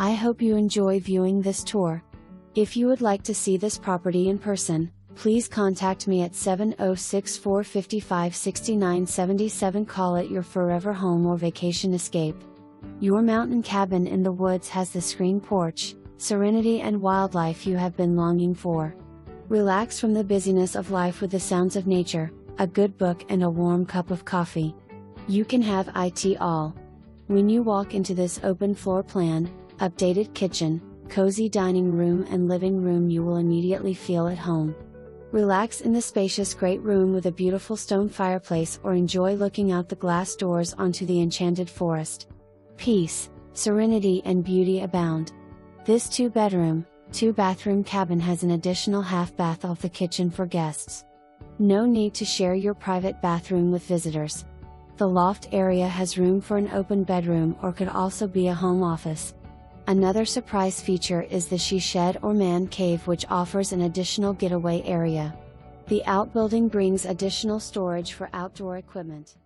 I hope you enjoy viewing this tour. If you would like to see this property in person, please contact me at 706-455-6977. Call it your forever home or vacation escape. Your mountain cabin in the woods has the screened porch, serenity and wildlife you have been longing for. Relax from the busyness of life with the sounds of nature, a good book and a warm cup of coffee. You can have it all. When you walk into this open floor plan, updated kitchen, cozy dining room and living room, you will immediately feel at home. Relax in the spacious great room with a beautiful stone fireplace or enjoy looking out the glass doors onto the enchanted forest. Peace, serenity and beauty abound. This 2-bedroom, 2-bathroom cabin has an additional half bath off the kitchen for guests. No need to share your private bathroom with visitors. The loft area has room for an open bedroom or could also be a home office. Another surprise feature is the she shed or man cave, which offers an additional getaway area. The outbuilding brings additional storage for outdoor equipment.